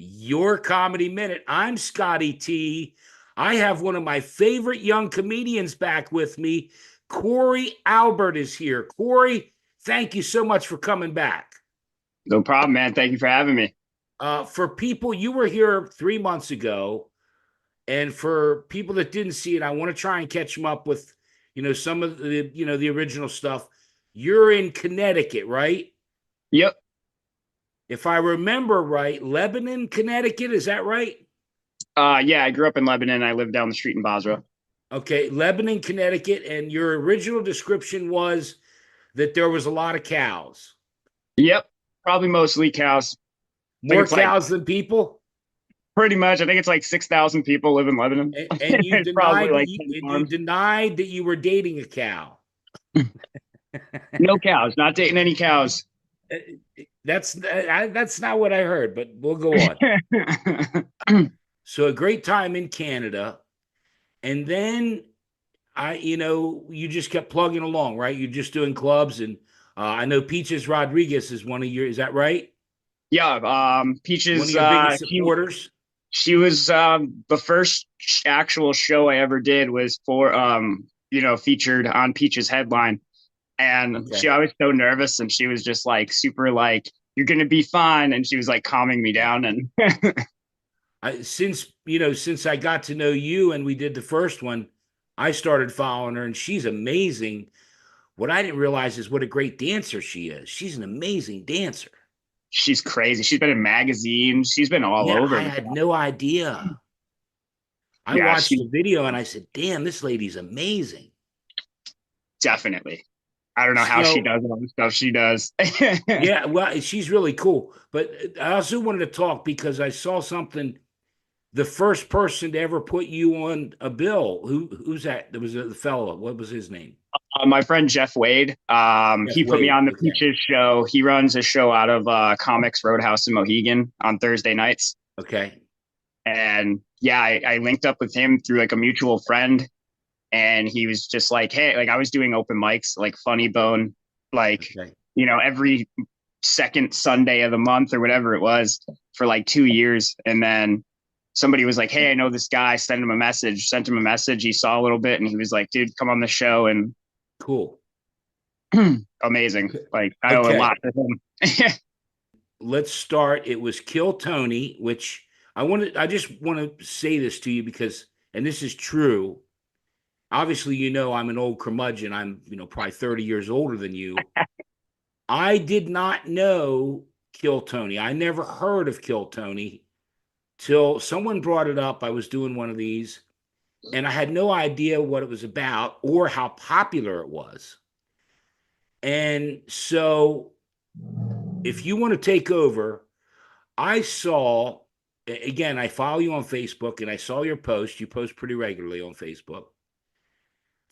Your Comedy Minute. I'm Scotty T. I have one of my favorite young comedians back with me. Cory Albert is here. Cory, thank you so much for coming back. No problem, man. Thank you for having me. For people, you were here 3 months ago, and for people that didn't see it, I want to try and catch them up with, some of the original stuff. You're in Connecticut, right? Yep. If I remember right, Lebanon, Connecticut, is that right? Yeah, I grew up in Lebanon. I lived down the street in Basra. Okay, Lebanon, Connecticut, and your original description was that there was a lot of cows. Yep. Probably mostly cows. I think More it's like cows than people? pretty much. I think it's like 6,000 people live in Lebanon. And you It's probably denied that like you 10 and you farms. denied that you were dating a cow. No cows. Not dating any cows. That's not what I heard, but we'll go on. So a great time in Canada, and then you just kept plugging along, right? You're just doing clubs, and I know Peaches Rodriguez is one of your. Is that right? Yeah. One of Peaches. your biggest She supporters. she was the first actual show I ever did was for featured on Peaches headline. And Okay. I was so nervous, and she was just like super like, "You're gonna be fine," and she was like calming me Yeah. down. And Since I got to know you and we did the first one, I started following her, and she's amazing. What I didn't realize is what a great dancer she is. She's an amazing dancer. she's crazy. She's been in magazines. She's been all Yeah, over I the had no idea. I Yeah, watched she the video and I said, "Damn, this lady's amazing." definitely. I don't know how she So does all the stuff she does. yeah, well, she's really cool. But I also wanted to talk because I saw something. The first person to ever put you on a bill. Who's that? There was the fellow. What was his name? My friend Jeff Wade, Jeff he put me Wade. on the Okay. Peaches show. He runs a show out of Comics Roadhouse in Mohegan on Thursday nights. Okay. And yeah, I linked up with him through like a mutual friend, and he was just like, "Hey," like I was doing open mics, like Funny Bone, like Okay. every second Sunday of the month or whatever it was for like 2 years, and then somebody was like, "Hey, I know this guy." Send him a message. Sent him a message. He saw a little bit, and he was like, "Dude, come on the show." And Cool. amazing. Like I owe a Okay. lot to him. Let's start. It was Kill Tony, which I just want to say this to you because, and this is true. Obviously, I'm an old curmudgeon. I'm, probably 30 years older than you. I did not know Kill Tony. I never heard of Kill Tony till someone brought it up. I was doing one of these and I had no idea what it was about or how popular it was. And so, if you want to take over, I saw, again, I follow you on Facebook and I saw your post. You post pretty regularly on Facebook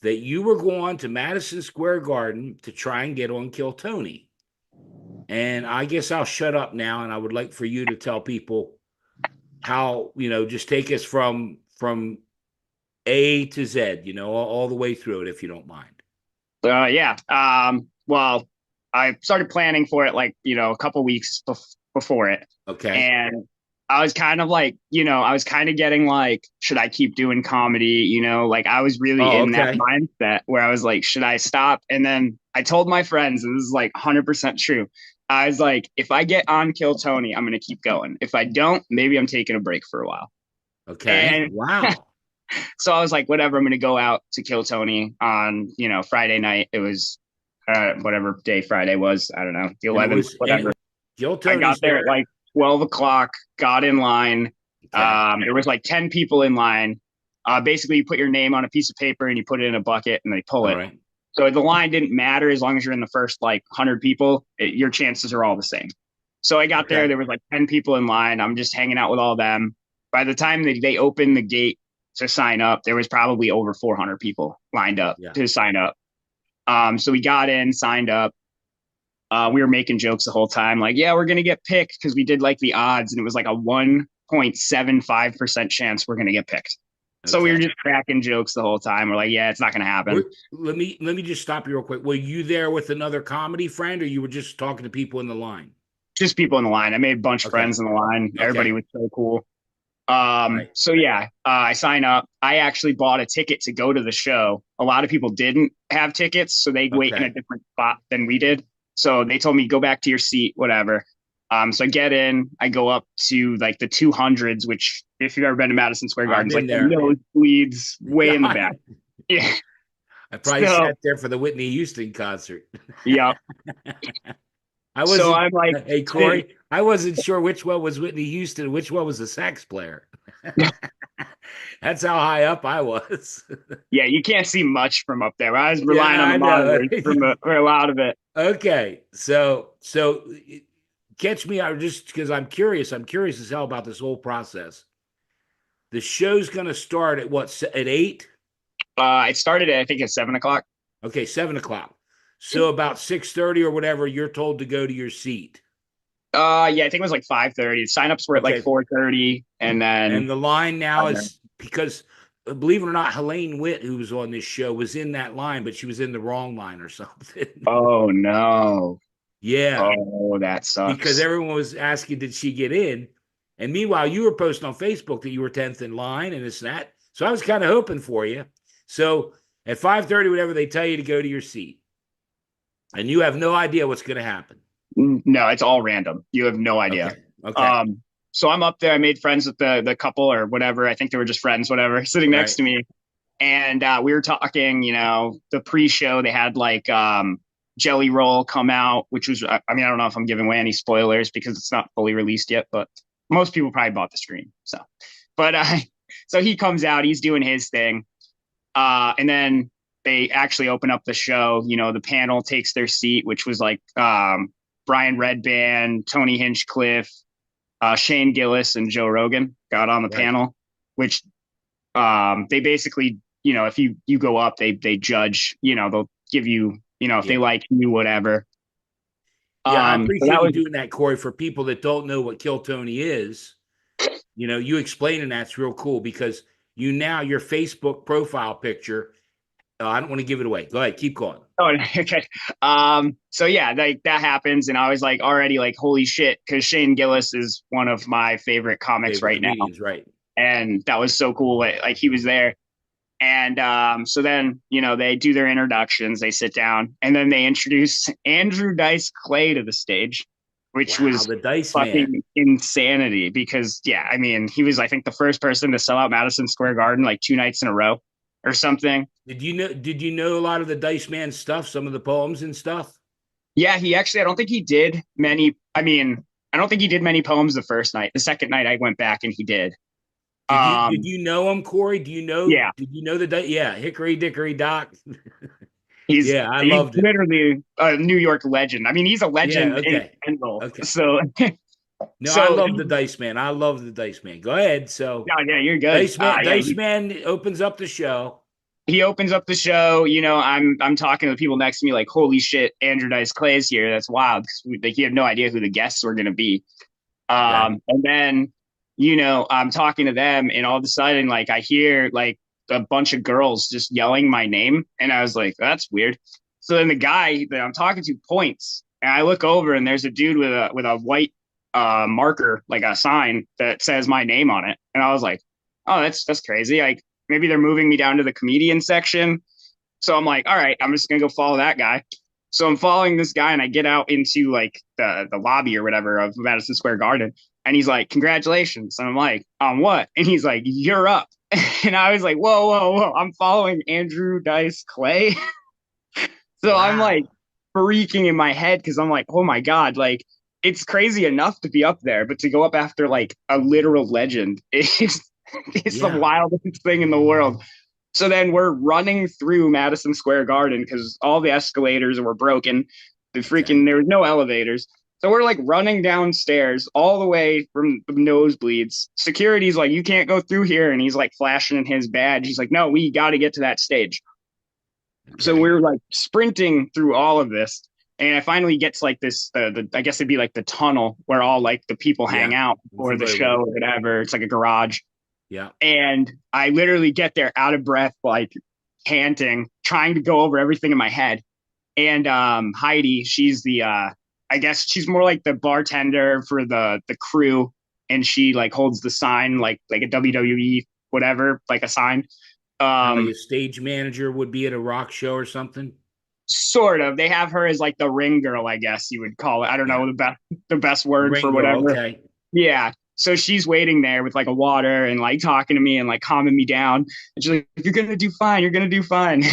that you were going to Madison Square Garden to try and get on Kill Tony. And I guess I'll shut up now. And I would like for you to tell people how, just take us from A to Z, all the way through it, if you don't mind. Yeah. Well, I started planning for it like a couple weeks before it, Okay. and I was kind of like, I was kind of getting like, should I keep doing comedy? Like I was really Oh, in that okay. mindset where I was like, should I stop? And then I told my friends, and this is like 100% true. I was like, if I get on Kill Tony, I'm gonna keep going. If I don't, maybe I'm taking a break for a while. Okay. And Wow. so I was like, whatever, I'm going to go out to Kill Tony on, Friday night. It was whatever day Friday was. I don't know, the And 11th, it whatever. was Gil I got Tony's there there. at like 12 o'clock, got in line. Okay. There was like 10 people in line. Basically, you put your name on a piece of paper and you put it in a bucket and they pull All it. right. So the line didn't matter as long as you're in the first like 100 people, your chances are all the same. So I got Okay. there was like 10 people in line. I'm just hanging out with all of them. By the time they opened the gate to sign up, there was probably over 400 people lined up Yeah. to sign up. So we got in, signed up. We were making jokes the whole time, like, yeah, we're gonna get picked because we did like the odds, and it was like a 1.75% chance we're gonna get picked. So we were Okay. just cracking jokes the whole time. We're like, yeah, it's not gonna happen. Let me just stop you real quick. Were you there with another comedy friend, or you were just talking to people in the line? just people in the line. I made a bunch of Okay. friends in the line. Everybody Okay. was so cool. Right. So yeah, I sign up. I actually bought a ticket to go to the show. A lot of people didn't have tickets, so they wait in a Okay. different spot than we did. So they told me go back to your seat, whatever. So I get in, I go up to like the 200s, which if you've ever been to Madison Square I've Gardens, been like the there. nosebleeds way in the back. I Yeah. probably So sat there for the Whitney Houston concert. yeah. I So wasn't, I'm like hey, sitting. Cory, I wasn't sure which one was Whitney Houston and which one was the sax player. That's how high up I was. Yeah, you can't see much from up there. I was Yeah, relying on the I know. monitors for a lot of it. Okay. So catch me out just because I'm curious. I'm curious as hell about this whole process. The show's going to start at what, at 8? It started at I think at 7 o'clock. Okay, 7 o'clock. So about 6:30 or whatever, you're told to go to your seat. Yeah, I think it was like 5:30. Signups were at like Okay. 4:30, and then And the line I now don't know. is because believe it or not, Helene Witt, who was on this show, was in that line, but she was in the wrong line or something. Oh no. Yeah. Oh, that Because sucks. everyone was asking, did she get in? And meanwhile, you were posting on Facebook that you were 10th in line and this and that. So I was kind of hoping for you. So at 5:30, whatever, they tell you to go to your seat. And you have no idea what's going to happen. No, it's all random. You have no idea. Okay. Okay. Um, so I'm up there. I made friends with the couple or whatever. I think they were just friends, whatever, sitting next Right. to me. And we were talking, the pre-show, they had like Jelly Roll come out, which was, I mean, I don't know if I'm giving away any spoilers because it's not fully released yet, but most people probably bought the stream. So, but so he comes out, he's doing his thing. And then they actually open up the show. The panel takes their seat, which was like Brian Redband, Tony Hinchcliffe, Shane Gillis, and Joe Rogan got on the Right. panel, which they basically, if you go up, they judge, they'll give you, if they Yeah. like you, whatever. Yeah. I So appreciate that you was, doing that, Cory. For people that don't know what Kill Tony is, you explaining that's real cool because your Facebook profile picture. I don't want to give it away. Go ahead, keep going. oh, okay. So yeah, like that happens. And I was like already like, holy shit. Cause Shane Gillis is one of my favorite comics Favorite right now. comedians, right? And that was so cool. Like he was there. And so then, they do their introductions, they sit down, and then they introduce Andrew Dice Clay to the stage, which Wow, was the Dice Man. fucking insanity because, yeah, I mean, he was, I think, the first person to sell out Madison Square Garden like 2 nights in a row or something. Did you know a lot of the Dice Man stuff, some of the poems and stuff? Yeah, he actually, I don't think he did many. I mean, I don't think he did many poems the first night. The second night I went back and he did. Did you know him, Cory? Yeah, Did you know yeah, Hickory Dickory Dock? he's Yeah, I he's loved it. literally a New York legend. I mean, he's a Yeah, legend in okay. general. Okay. So No, I so love the Dice Man. I love the Dice Man. Go ahead. So yeah, yeah, you're good. Yeah, Dice Man opens up the show. he opens up the show. I'm talking to the people next to me like, holy shit, Andrew Dice Clay's here. That's wild. Like you have no idea who the guests were going to be. Okay. And then I'm talking to them, and all of a sudden, like I hear like a bunch of girls just yelling my name, and I was like, that's weird. So then the guy that I'm talking to points, and I look over, and there's a dude with a white marker, like a sign that says my name on it, and I was like, oh, that's crazy. Like maybe they're moving me down to the comedian section. So I'm like, all right, I'm just gonna go follow that guy. So I'm following this guy, and I get out into like the lobby or whatever of Madison Square Garden, and he's like, congratulations. And I'm like, on what? And he's like, you're up. And I was like, whoa, whoa, whoa! I'm following Andrew Dice Clay. So I'm like Wow. freaking in my head because I'm like, oh my God, like it's crazy enough to be up there, but to go up after like a literal legend is the Yeah. wildest thing in the world. So then we're running through Madison Square Garden because all the escalators were broken. Okay. There was no elevators. So we're like running downstairs all the way from the nosebleeds. Security's like, you can't go through here. And he's like flashing his badge. He's like, no, we got to get to that stage. So Okay. we're like sprinting through all of this. And I finally get to like this, I guess it'd be like the tunnel where all like the people hang Yeah. out I'm before the familiar with show it. or whatever. It's like a garage. Yeah. And I literally get there out of breath, like panting, trying to go over everything in my head. And Heidi, she's the I guess she's more like the bartender for the crew, and she like holds the sign like a WWE whatever, like a sign. Kind of like Um, a stage manager would be at a rock show or something. Sort of. They have her as like the ring girl, I guess you would call it. I don't Yeah. know the best word for Ring girl. whatever. Okay. Yeah. So she's waiting there with like a water and like talking to me and like calming me down. And she's like, "You're gonna do fine. You're gonna do fine."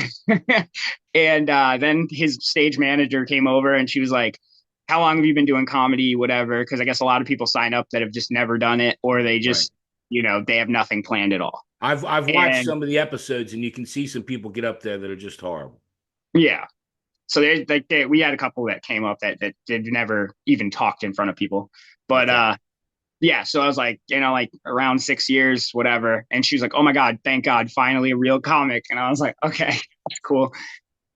And then his stage manager came over and she was like, "How long have you been doing comedy? Whatever." Because I guess a lot of people sign up that have just never done it, or they Right. just, they have nothing planned at all. I've watched And some of the episodes and you can see some people get up there that are just horrible. yeah, so we had a couple that came up that did never even talked in front of people, but Okay. yeah. So I was like, like around 6 years, whatever. And she was like, "Oh my God, thank God, finally a real comic." And I was like, "Okay, that's cool."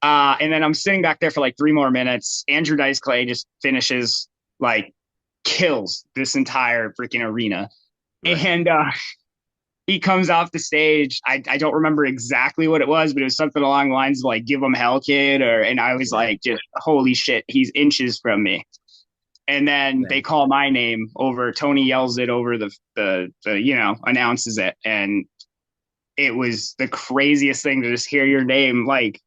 And then I'm sitting back there for like 3 more minutes. Andrew Dice Clay just finishes, like, kills this entire freaking arena, Right. and he comes off the stage. I don't remember exactly what it was, but it was something along the lines of like "Give him hell, kid," and I was Right. like, just holy shit, he's inches from me. And then they Okay. call my name over. Tony yells it over the announces it, and it was the craziest thing to just hear your name like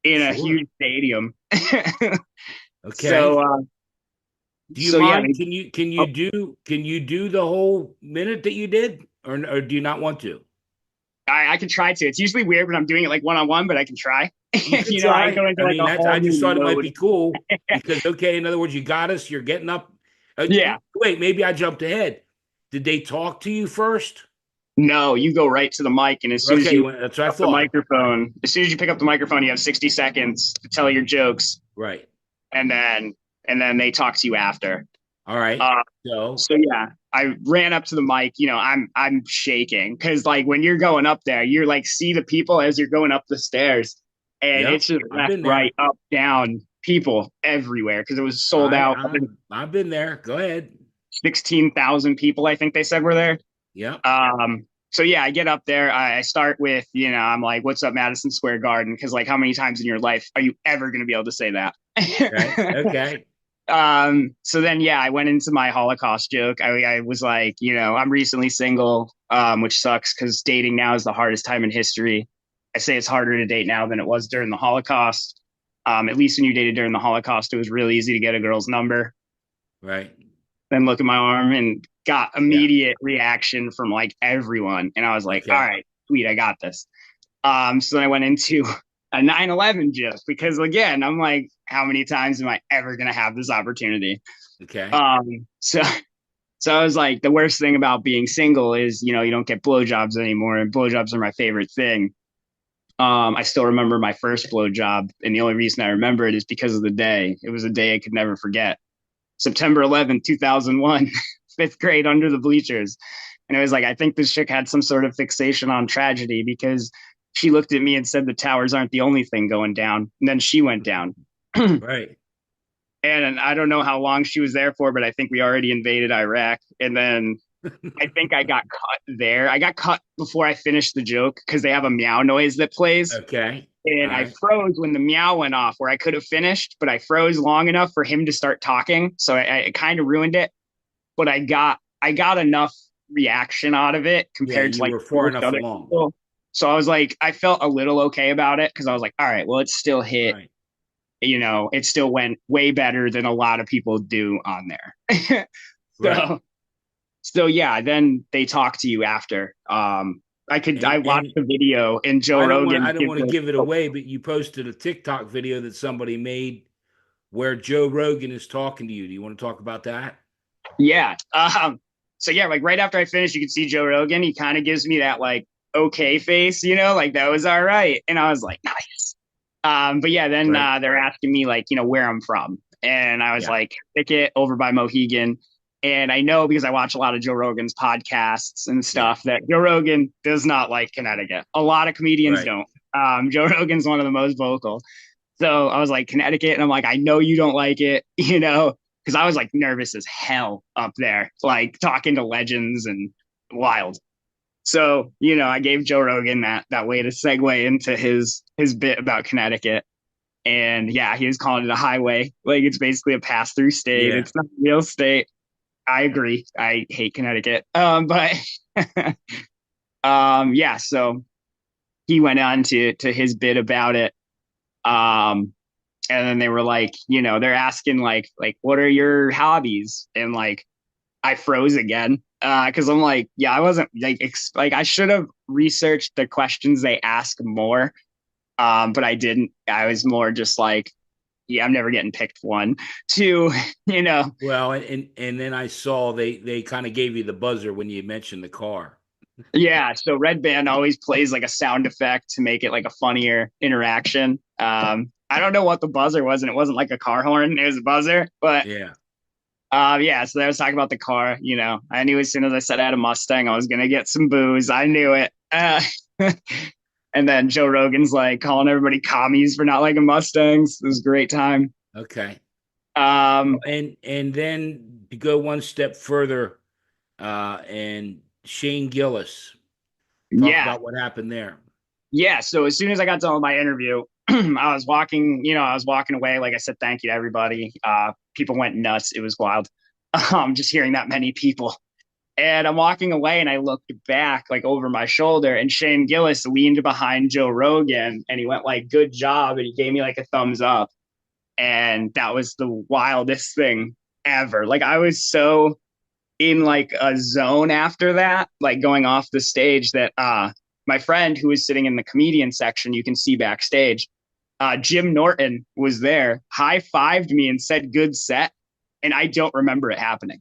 in a Sure. huge stadium. so Okay. uh, Do you so yeah, mind? Can you do the whole minute that you did, or do you not want to? I can try to. It's usually weird when I'm doing it like one on one, but I can try. You could I go try. into I like mean, a that's. whole I just new thought it might mode. be cool because okay. In other words, you got us. You're getting up. Yeah. Wait, maybe I jumped ahead. Did they talk to you first? No, you go right to the mic, and as soon as Okay, you well, that's what I up the thought. microphone, as soon as you pick up the microphone, you have 60 seconds to tell your jokes, Right. and then they talk to you after. All right. Uh, So, so yeah, I ran up to the mic. I'm shaking because like when you're going up there, you're like see the people as you're going up the stairs, and yep, it's just I've left, been there. right, up, down, people everywhere because it was sold I, out. I I think I've been there. Go ahead. 16,000 people, I think they said were there. Yep. So yeah, I get up there. I start with, I'm like, "What's up, Madison Square Garden?" Because like, how many times in your life are you ever going to be able to say that? Okay. Okay. So then, yeah, I went into my Holocaust joke. I was like, I'm recently single, which sucks because dating now is the hardest time in history. I say it's harder to date now than it was during the Holocaust. At least when you dated during the Holocaust, it was really easy to get a girl's number. Right. Then look at my arm and got Yeah. immediate reaction from like everyone. And I was like, "All Okay. right, sweet, I got this." So then I went into a 9/11 joke because again, I'm like, how many times am I ever gonna have this opportunity? Okay. So I was like, the worst thing about being single is, you don't get blowjobs anymore, and blowjobs are my favorite thing. I still remember my first blowjob, and the only reason I remember it is because of the day. It was a day I could never forget. September 11th, 2001, fifth grade, under the bleachers. And it was like, I think this chick had some sort of fixation on tragedy because she looked at me and said the towers aren't the only thing going down. And then she went down. Right. And I don't know how long she was there for, but I think we already invaded Iraq. And then I think I got cut there. I got cut before I finished the joke because they have a meow noise that plays. Okay. All And I right. froze when the meow went off, where I could have finished, but I froze long enough for him to start talking. So I kind of ruined it. But I got enough reaction out of it Yeah, compared to you like were far most enough other along. people. So I was like, I felt a little okay about it because I was like, all right, well, it still hit. Right. It still went way better than a lot of people do on there. Right. so so yeah, then they talk to you after. I watched And the video and Joe I Rogan don't gives want to a, give it away, but you posted a TikTok video that somebody made where Joe Rogan is talking to you. Do you want to talk about that? yeah. So yeah, like right after I finish, you can see Joe Rogan. He kind of gives me that like okay face, like that was all right, and I was like, nice. But yeah, then Right. they're asking me like, where I'm from, and I was Yeah. like, Pickett over by Mohegan. And I know because I watch a lot of Joe Rogan's podcasts and Yeah. stuff that Joe Rogan does not like Connecticut. A lot of comedians Right. don't. Joe Rogan's one of the most vocal. So I was like, Connecticut. And I'm like, I know you don't like it, because I was like nervous as hell up there, like talking to legends and wild. So, I gave Joe Rogan that way to segue into his bit about Connecticut. And yeah, he was calling it a highway. Like it's basically a pass through state. Yeah. It's not a real state. I agree. I hate Connecticut. But yeah, so he went on to his bit about it. Um, and then they were like, they're asking like what are your hobbies? And like I froze again. Because I'm like, yeah, I wasn't like like I should have researched the questions they ask more. But I didn't. I was more just like, yeah, I'm never getting picked one. Two, you know, Well, and then I saw they kind of gave you the buzzer when you mentioned the car. yeah. So Red Band always plays like a sound effect to make it like a funnier interaction. I don't know what the buzzer was, and it wasn't like a car horn. It was a buzzer, but Yeah. yeah. So they was talking about the car. I knew as soon as I said I had a Mustang, I was gonna get some booze. I knew it. And then Joe Rogan's like calling everybody commies for not liking Mustangs. It was a great time. Okay. Um, And then to go one step further, and Shane Gillis. Talk yeah, about what happened there. yeah. So as soon as I got done with my interview, I was walking away. Like I said, thank you to everybody. People went nuts. It was wild. Just hearing that many people. And I'm walking away and I looked back like over my shoulder and Shane Gillis leaned behind Joe Rogan and he went like, good job. And he gave me like a thumbs up. And that was the wildest thing ever. Like I was so in like a zone after that, like going off the stage that my friend who was sitting in the comedian section, you can see backstage, Jim Norton was there, high-fived me and said good set, and I don't remember it happening.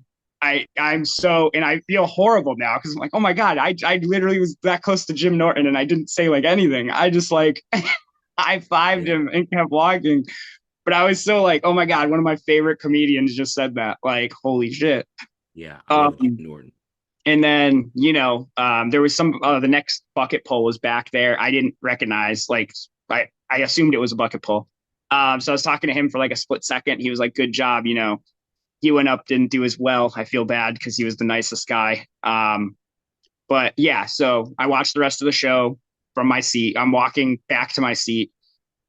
I'm so and I feel horrible now because I'm like, oh my God, I literally was that close to Jim Norton and I didn't say like anything. I just like high-fived Yeah. him and kept walking. But I was so like, oh my God, one of my favorite comedians just said that. Like, holy shit. Yeah. I love Jim Um, Norton. and then, there was some, the next bucket pull was back there. I didn't recognize, like, I assumed it was a bucket pull. So I was talking to him for like a split second. He was like, good job. He went up, didn't do as well. I feel bad because he was the nicest guy. But yeah, so I watched the rest of the show from my seat. I'm walking back to my seat.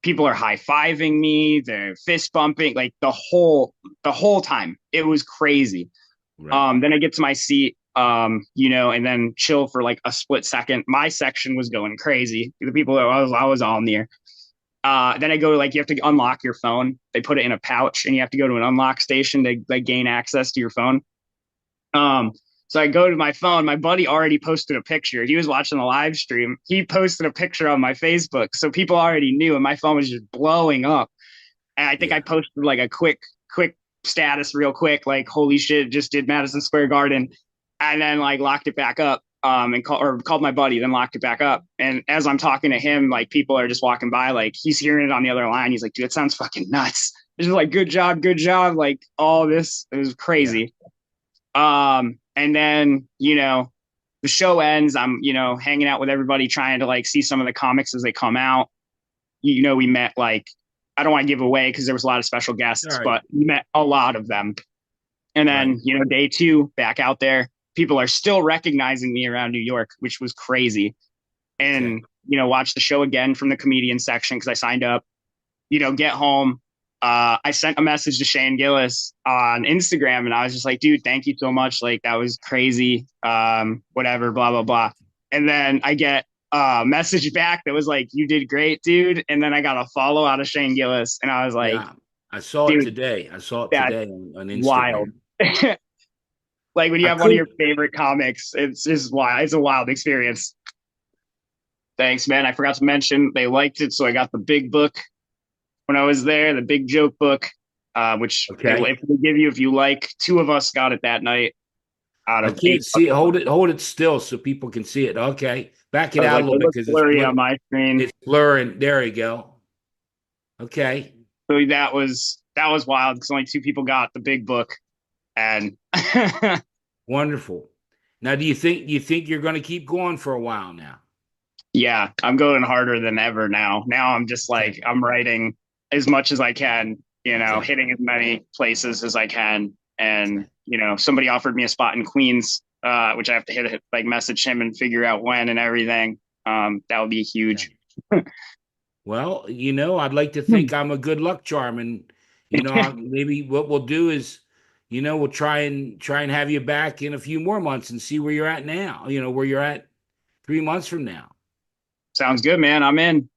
People are high fiving me. They're fist bumping, like the whole time. It was crazy. Right. Then I get to my seat, and then chill for like a split second. My section was going crazy. The people that I was all near. Then I go to like you have to unlock your phone. They put it in a pouch, and you have to go to an unlock station to like gain access to your phone. Um, so I go to my phone. My buddy already posted a picture. He was watching the live stream. He posted a picture on my Facebook, so people already knew, and my phone was just blowing up. And I think I Yeah. posted like a quick status real quick, like holy shit, just did Madison Square Garden, and then like locked it back up. And called my buddy, then locked it back up. And as I'm talking to him, like people are just walking by, like he's hearing it on the other line. He's like, dude, it sounds fucking nuts. It's just like good job, like all this. It was Yeah. crazy. And then the show ends. I'm hanging out with everybody, trying to like see some of the comics as they come out. We met like I don't want to give away because there was a lot of special All guests, right. but we met a lot of them. And Right. then, day two, back out there, people are still recognizing me around New York, which was crazy. Okay. And, watch the show again from the comedian section because I signed up, get home. I sent a message to Shane Gillis on Instagram and I was just like, dude, thank you so much. Like, that was crazy. Whatever, blah, blah, blah. And then I get a message back that was like, you did great, dude. And then I got a follow out of Shane Gillis and I was like, Yeah. I saw it dude, today. I saw it that's today on wild. Instagram. Like when you I have one of your could. favorite comics, it's just wild. It's a wild experience. Thanks, man. I forgot to mention they liked it, so I got the big book when I was there, the big joke book, which Okay. if they give you if you like. Two of us got it that night out I of can't eight. see it. Hold it still so people can see it. Okay. Back I it was out a like, little it bit looks because blurry on my screen. it's blurring. There you go. Okay. So that was wild because only two people got the big book, and Wonderful. Now, do you think you're going to keep going for a while now? yeah, I'm going harder than ever now. Now I'm just Okay. like I'm writing as much as I can, Okay. hitting as many places as I can. And Okay. somebody offered me a spot in Queens, which I have to like message him and figure out when and everything. That would be huge. Okay. Well, I'd like to Hmm. think I'm a good luck charm, and maybe what we'll do is, we'll try and have you back in a few more months and see where you're at now. Where you're at 3 months from now. Sounds good, man. I'm in.